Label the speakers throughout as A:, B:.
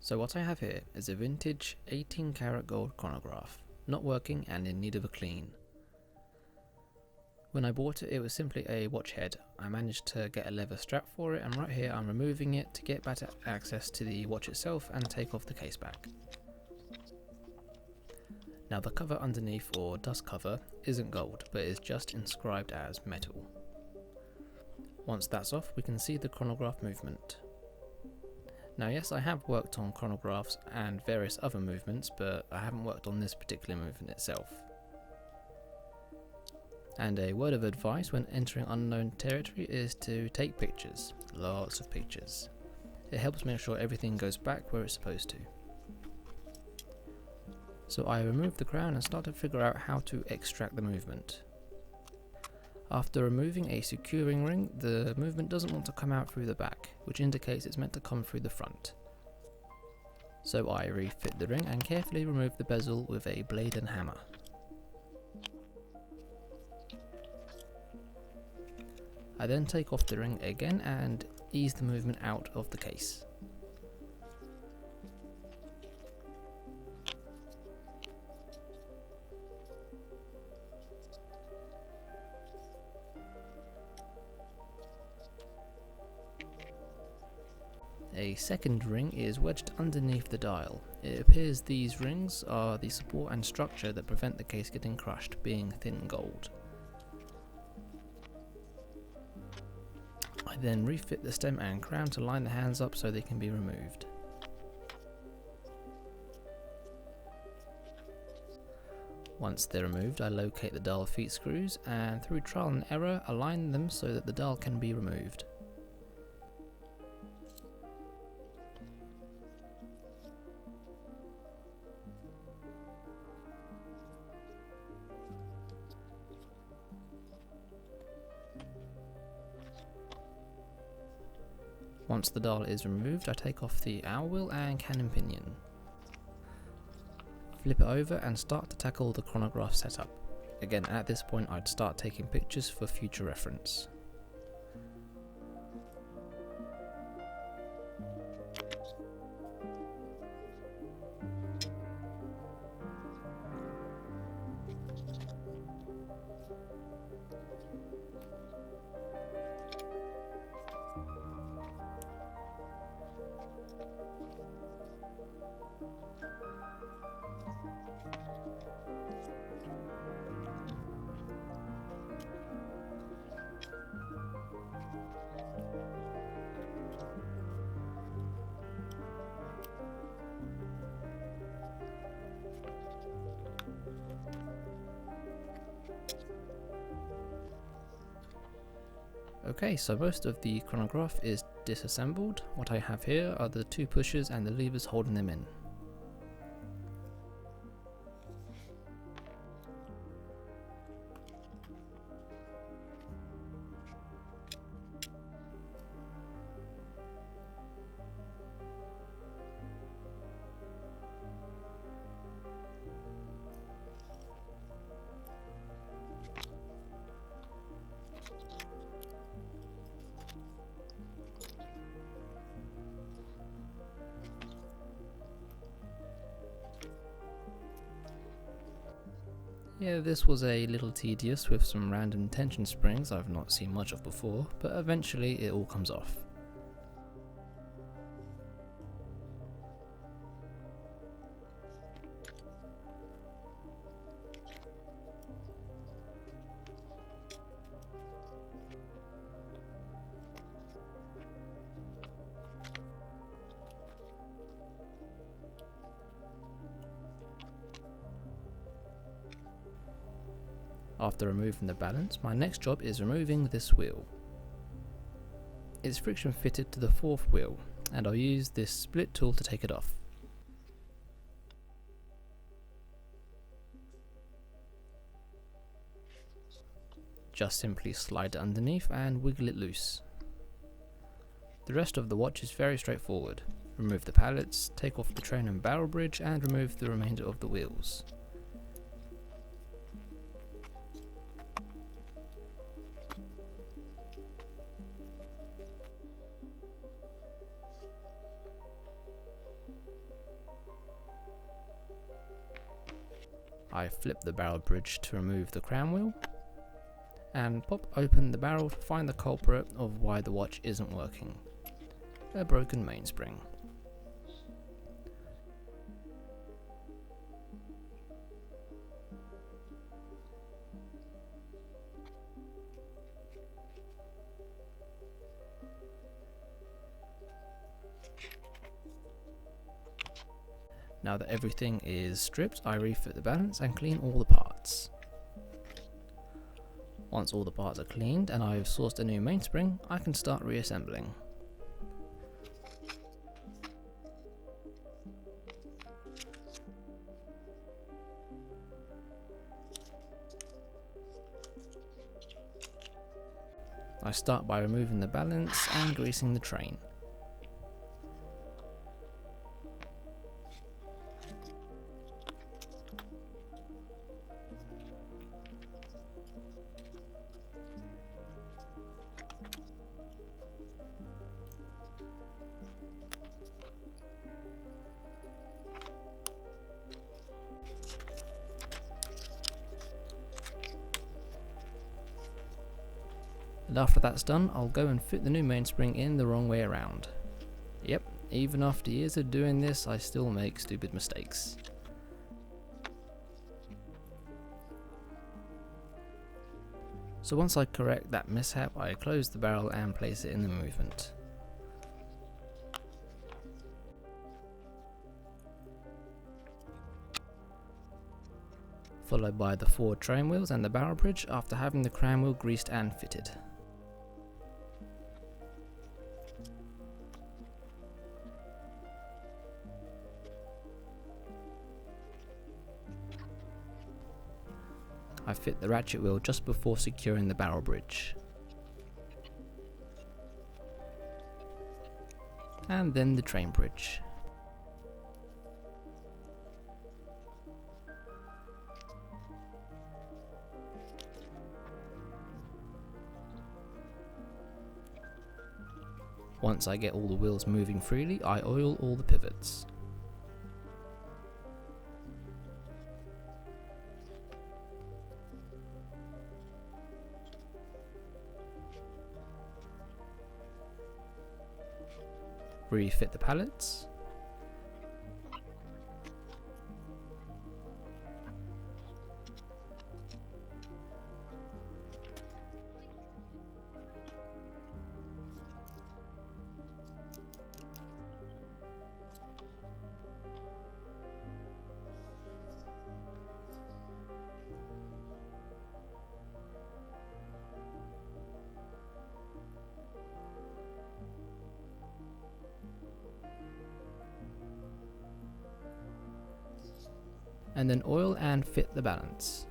A: So what I have here is a vintage 18 karat gold chronograph, not working and in need of a clean. When I bought it, it was simply a watch head. I managed to get a leather strap for it, and right here I'm removing it to get better access to the watch itself and take off the case back. Now the cover underneath, or dust cover, isn't gold, but is just inscribed as metal. Once that's off, we can see the chronograph movement. Now yes, I have worked on chronographs and various other movements, but I haven't worked on this particular movement itself. And a word of advice when entering unknown territory is to take pictures, lots of pictures. It helps make sure everything goes back where it's supposed to. So I remove the crown and start to figure out how to extract the movement. After removing a securing ring, the movement doesn't want to come out through the back, which indicates it's meant to come through the front. So I refit the ring and carefully remove the bezel with a blade and hammer. I then take off the ring again and ease the movement out of the case. A second ring is wedged underneath the dial. It appears these rings are the support and structure that prevent the case getting crushed, being thin gold. I then refit the stem and crown to line the hands up so they can be removed. Once they're removed, I locate the dial feet screws and through trial and error align them so that the dial can be removed. Once the dial is removed, I take off the hour wheel and cannon pinion. Flip it over and start to tackle the chronograph setup. Again, at this point I'd start taking pictures for future reference. Okay, so most of the chronograph is disassembled. What I have here are the two pushers and the levers holding them in. Yeah, this was a little tedious with some random tension springs I've not seen much of before, but eventually it all comes off. After removing the balance, my next job is removing this wheel. It's friction fitted to the fourth wheel, and I'll use this split tool to take it off. Just simply slide it underneath and wiggle it loose. The rest of the watch is very straightforward. Remove the pallets, take off the train and barrel bridge, and remove the remainder of the wheels. I flip the barrel bridge to remove the crown wheel and pop open the barrel to find the culprit of why the watch isn't working: a broken mainspring. Now that everything is stripped, I refit the balance and clean all the parts. Once all the parts are cleaned and I've sourced a new mainspring, I can start reassembling. I start by removing the balance and greasing the train. And after that's done, I'll go and fit the new mainspring in the wrong way around. Yep, even after years of doing this, I still make stupid mistakes. So once I correct that mishap, I close the barrel and place it in the movement. Followed by the 4 train wheels and the barrel bridge after having the crown wheel greased and fitted. I fit the ratchet wheel just before securing the barrel bridge. And then the train bridge. Once I get all the wheels moving freely, I oil all the pivots. Refit the pallets. And then oil and fit the balance.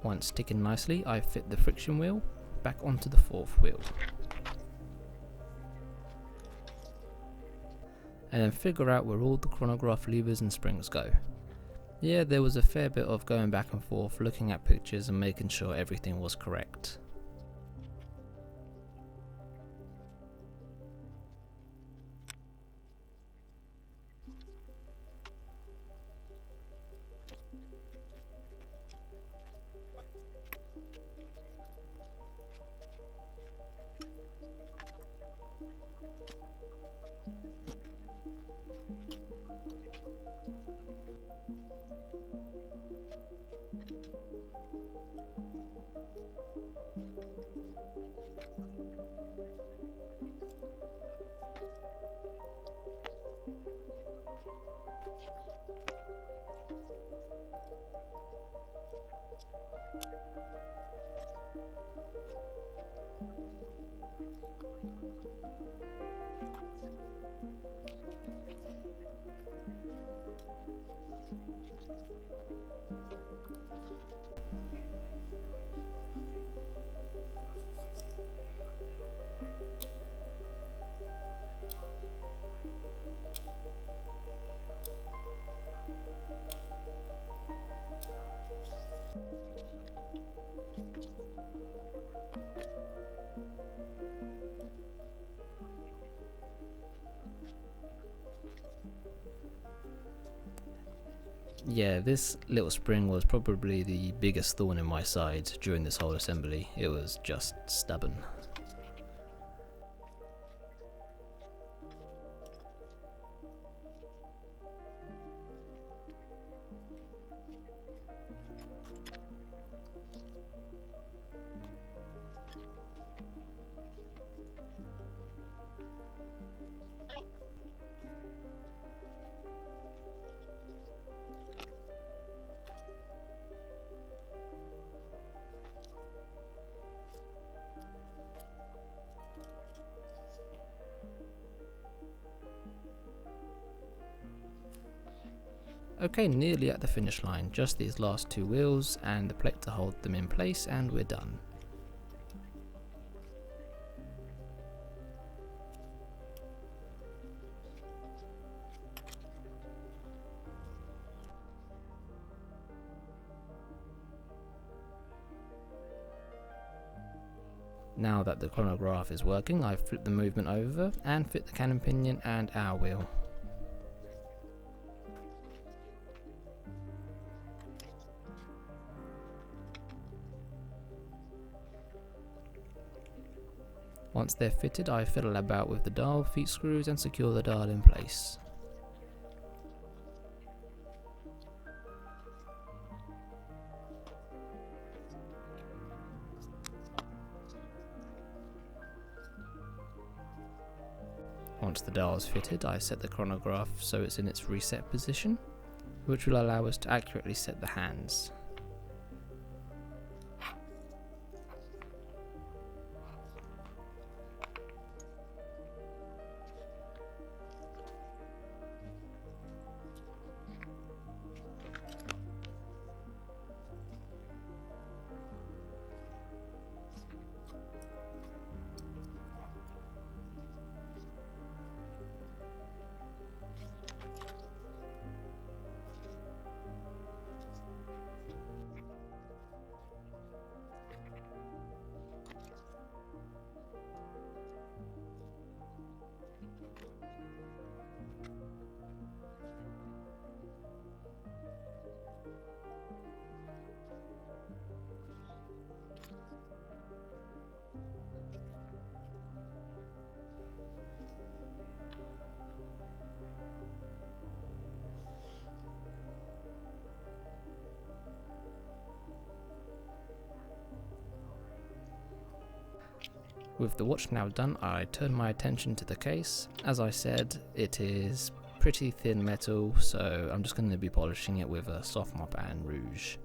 A: Once sticking nicely, I fit the friction wheel back onto the 4th wheel. And then figure out where all the chronograph levers and springs go. Yeah, there was a fair bit of going back and forth, looking at pictures and making sure everything was correct. Yeah, this little spring was probably the biggest thorn in my side during this whole assembly. It was just stubborn. Okay, nearly at the finish line, just these last two wheels and the plate to hold them in place and we're done. Now that the chronograph is working, I've flipped the movement over and fit the cannon pinion and our wheel. Once they're fitted, I fiddle about with the dial, feet screws and secure the dial in place. Once the dial is fitted, I set the chronograph so it's in its reset position, which will allow us to accurately set the hands. With the watch now done, I turn my attention to the case. As I said, it is pretty thin metal, so I'm just going to be polishing it with a soft mop and rouge.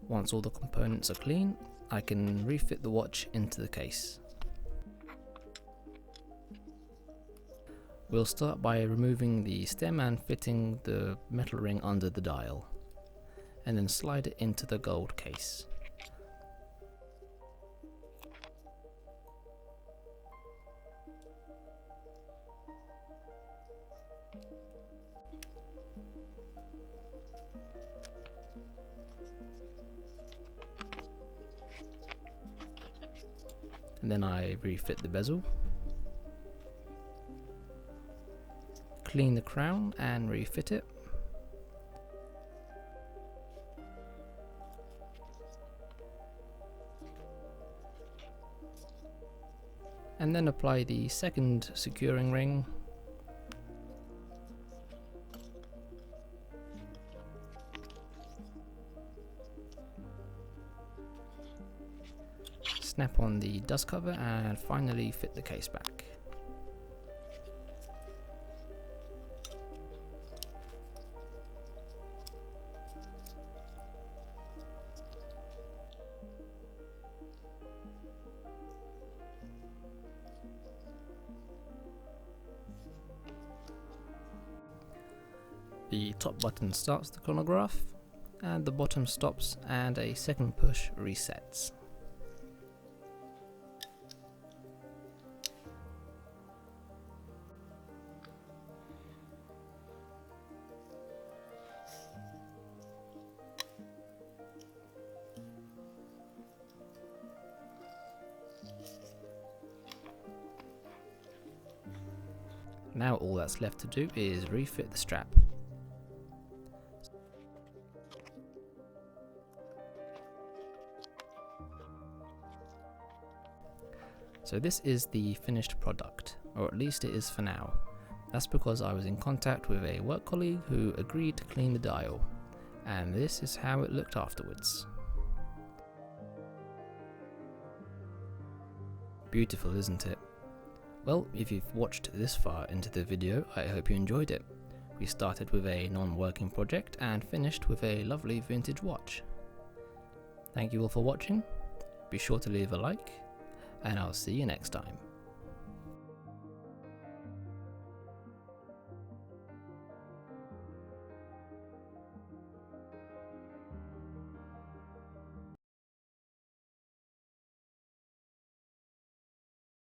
A: Once all the components are clean, I can refit the watch into the case. We'll start by removing the stem and fitting the metal ring under the dial, and then slide it into the gold case. And then I refit the bezel, clean the crown and refit it. And then apply the second securing ring. Snap on the dust cover and finally fit the case back. The top button starts the chronograph, and the bottom stops, and a second push resets. Now all that's left to do is refit the strap. So this is the finished product, or at least it is for now. That's because I was in contact with a work colleague who agreed to clean the dial, and this is how it looked afterwards. Beautiful, isn't it? Well, if you've watched this far into the video, I hope you enjoyed it. We started with a non-working project and finished with a lovely vintage watch. Thank you all for watching, be sure to leave a like, and I'll see you next time.